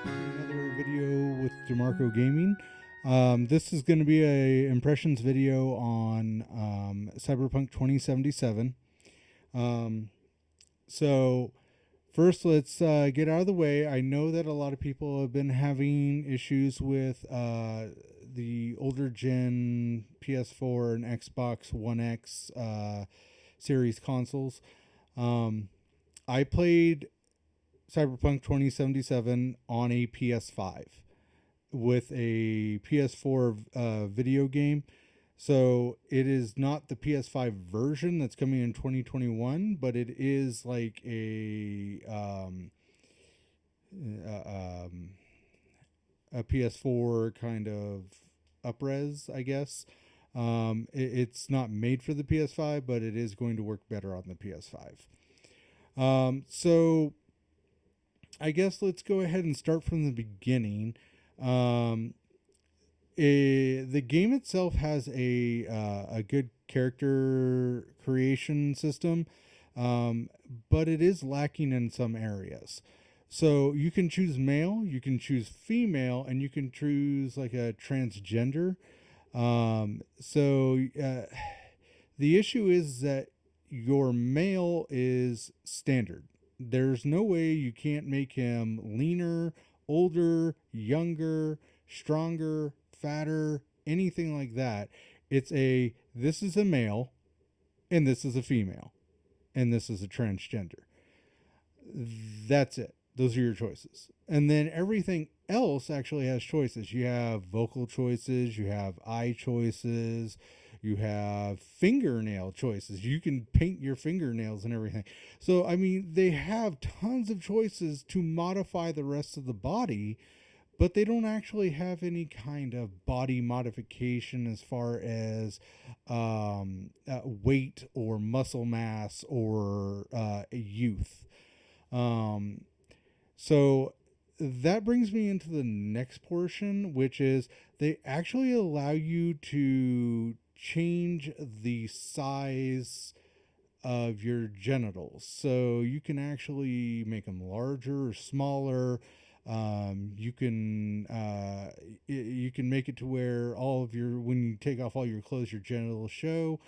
Another video with DeMarco Gaming. This is going to be a impressions video on Cyberpunk 2077. Um, so first, let's get out of the way. I know that a lot of people have been having issues with the older gen PS4 and Xbox One X series consoles. Um, I played Cyberpunk 2077 on a PS5 with a PS4 video game. So it is not the PS5 version that's coming in 2021, but it is like uh, um, a PS4 kind of upres, I guess. It's not made for the PS5, but it is going to work better on the PS5. So I guess let's go ahead and start from the beginning. Um, the game itself has a good character creation system, but it is lacking in some areas. So you can choose male, you can choose female, and you can choose like a transgender. So the issue is that your male is standard. There's no way you can't make him leaner, older, younger, stronger, fatter, anything like that. This is a male and this is a female and this is a transgender. That's it. Those are your choices. And then everything else actually has choices. You have vocal choices, you have eye choices, you have fingernail choices. You can paint your fingernails and everything. So, I mean, they have tons of choices to modify the rest of the body, but they don't actually have any kind of body modification as far as weight or muscle mass or youth. Um, so that brings me into the next portion, which is they actually allow you to change the size of your genitals. So you can actually make them larger or smaller. You can make it to where all of your when you take off all your clothes, your genitals show.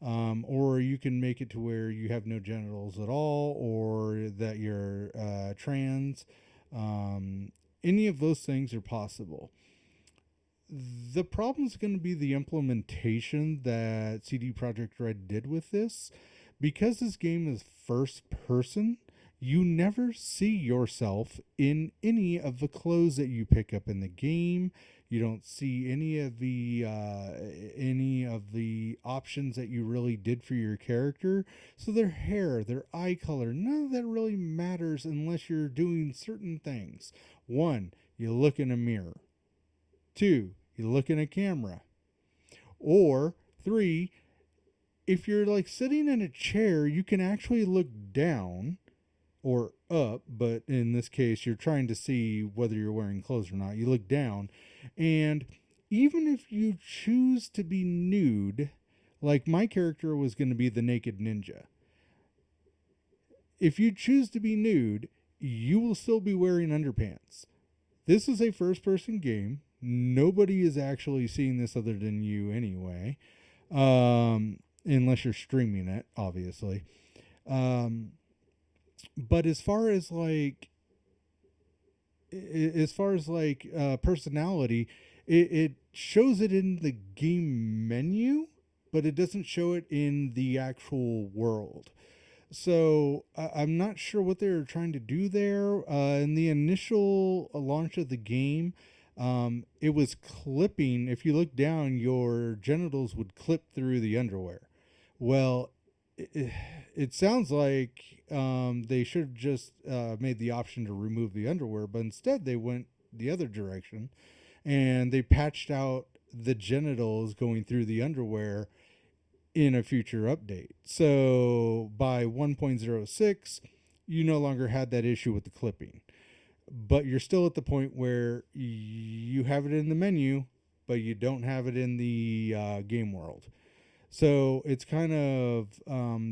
Or you can make it to where you have no genitals at all, or that you're trans. Any of those things are possible. The problem is going to be the implementation that CD Projekt Red did with this. Because this game is first person, you never see yourself in any of the clothes that you pick up in the game. You don't see any of the options that you really did for your character. So their hair, their eye color, none of that really matters unless you're doing certain things. One, you look in a mirror. Two, you look in a camera. Or three, if you're like sitting in a chair, you can actually look down or up, but in this case, you're trying to see whether you're wearing clothes or not. You look down, and even if you choose to be nude, like my character was going to be the naked ninja, if you choose to be nude, you will still be wearing underpants. This is a first person game. Nobody is actually seeing this other than you anyway, unless you're streaming it, obviously. But as far as personality, it shows it in the game menu, but it doesn't show it in the actual world. So I'm not sure what they were trying to do there. In the initial launch of the game, it was clipping. If you look down, your genitals would clip through the underwear. Well, it sounds like they should have just made the option to remove the underwear, but instead they went the other direction and they patched out the genitals going through the underwear in a future update. So by 1.06, you no longer had that issue with the clipping, but you're still at the point where you have it in the menu, but you don't have it in the game world. So it's kind of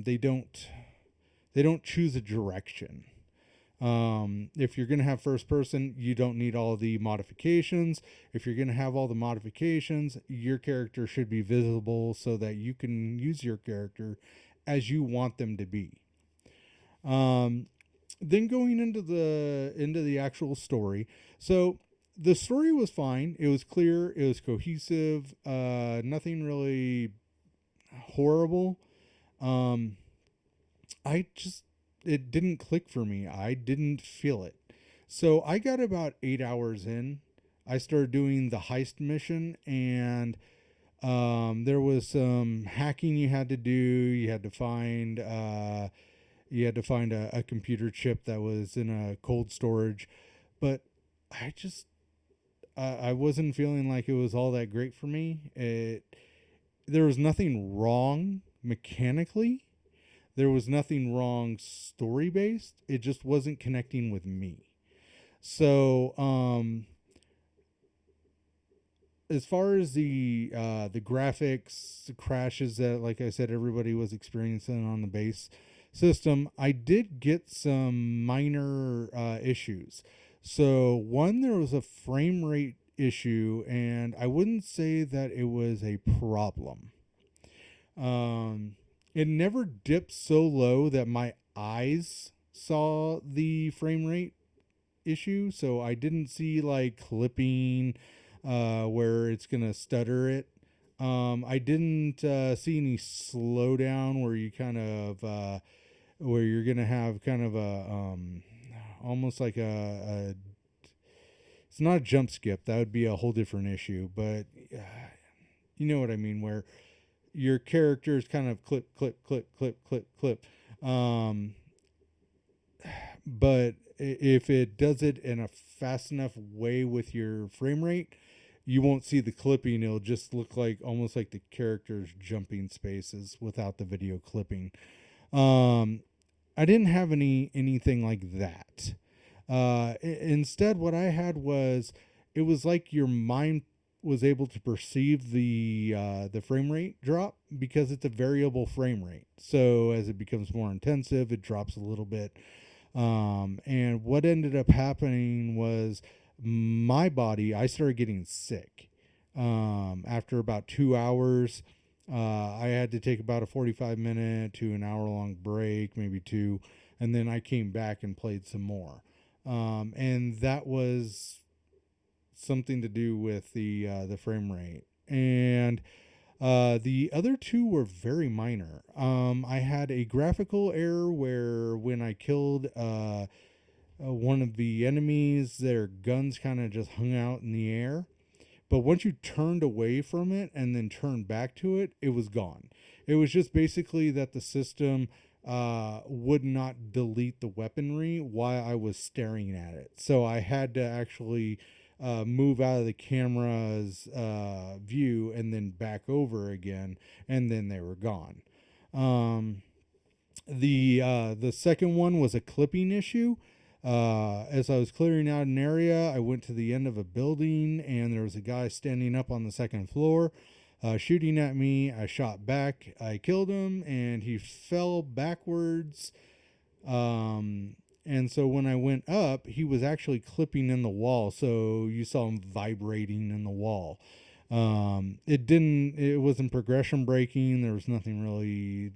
they don't choose a direction. If you're going to have first person, you don't need all the modifications. If you're going to have all the modifications, your character should be visible so that you can use your character as you want them to be. Um, then going into the actual story. So the story was fine. It was clear. It was cohesive. Nothing really horrible. Um, I just it didn't click for me. I didn't feel it. So I got about 8 hours in. I started doing the heist mission, and there was some hacking you had to do. You had to find a computer chip that was in a cold storage, but I just I wasn't feeling like it was all that great for me. There was nothing wrong mechanically. There was nothing wrong story based. It just wasn't connecting with me. So as far as the graphics, the crashes that, like I said, everybody was experiencing on the base system, I did get some minor issues. So one, there was a frame rate issue, and I wouldn't say that it was a problem. Um, it never dipped so low that my eyes saw the frame rate issue, so I didn't see like clipping where it's gonna stutter it. I didn't see any slowdown where you kind of where you're gonna have kind of a almost like a it's not a jump skip. That would be a whole different issue, but you know what I mean, where your characters kind of clip, clip, clip, clip, clip, clip. Um, but if it does it in a fast enough way with your frame rate, you won't see the clipping. It'll just look like almost like the characters jumping spaces without the video clipping. Um, I didn't have anything like that. Instead, what I had was it was like your mind was able to perceive the frame rate drop because it's a variable frame rate. So as it becomes more intensive, it drops a little bit. And what ended up happening was my body, I started getting sick. After about 2 hours, I had to take about a 45-minute to an hour long break, maybe two, and then I came back and played some more. And that was something to do with the frame rate. And the other two were very minor. I had a graphical error where when I killed one of the enemies, their guns kind of just hung out in the air. But once you turned away from it and then turned back to it, it was gone. It was just basically that the system would not delete the weaponry while I was staring at it. So I had to actually move out of the camera's view and then back over again, and then they were gone. Um, the second one was a clipping issue. As I was clearing out an area, I went to the end of a building, and there was a guy standing up on the second floor, shooting at me. I shot back. I killed him, and he fell backwards. And so when I went up, he was actually clipping in the wall. So you saw him vibrating in the wall. It wasn't progression breaking. There was nothing really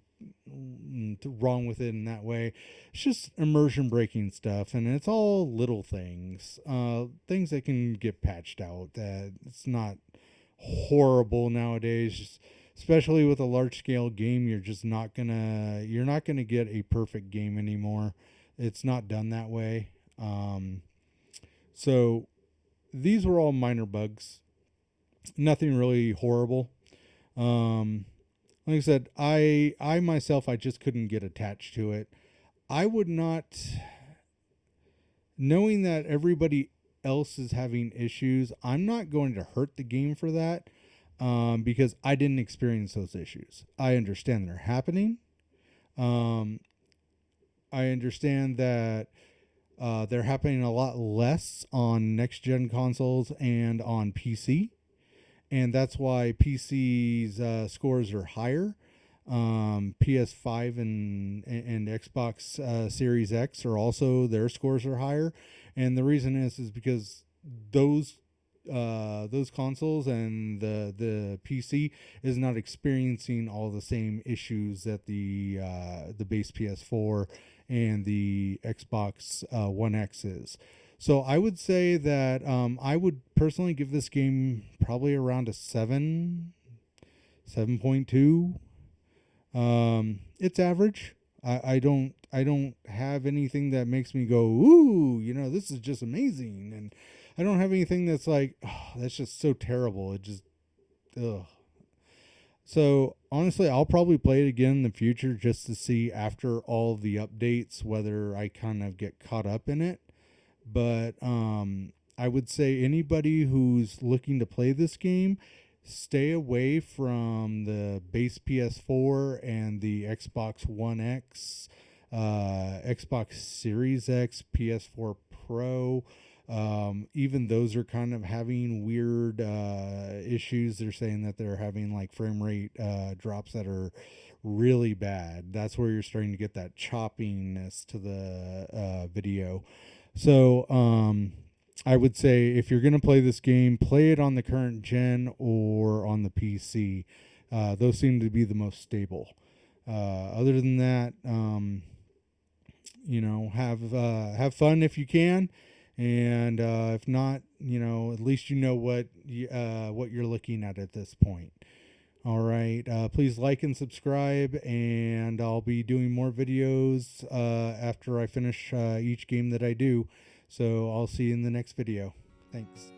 wrong with it in that way. It's just immersion breaking stuff, and it's all little things, things that can get patched out. That it's not horrible nowadays, especially with a large scale game. You're not gonna get a perfect game anymore. It's not done that way. So these were all minor bugs, nothing really horrible. Like I said, I myself, I just couldn't get attached to it. I would not, knowing that everybody else is having issues, I'm not going to hurt the game for that, because I didn't experience those issues. I understand they're happening. I understand that they're happening a lot less on next gen consoles and on PC. And that's why PC's scores are higher. PS5 and Xbox Series X are also, their scores are higher, and the reason is because those those consoles and the PC is not experiencing all the same issues that the base PS4 and the Xbox One X is. So I would say that I would personally give this game probably around a 7.2. It's average. I don't have anything that makes me go, ooh, this is just amazing. And I don't have anything that's like, oh, that's just so terrible. It just, ugh. So honestly, I'll probably play it again in the future just to see after all the updates whether I kind of get caught up in it. But I would say anybody who's looking to play this game, stay away from the base PS4 and the Xbox One X, Xbox Series X, PS4 Pro. Even those are kind of having weird issues. They're saying that they're having like frame rate drops that are really bad. That's where you're starting to get that choppiness to the video. So I would say if you're going to play this game, play it on the current gen or on the PC. Those seem to be the most stable. Other than that, have fun if you can, and if not, at least what you're looking at this point. All right. Please like and subscribe, and I'll be doing more videos after I finish each game that I do. So I'll see you in the next video. Thanks.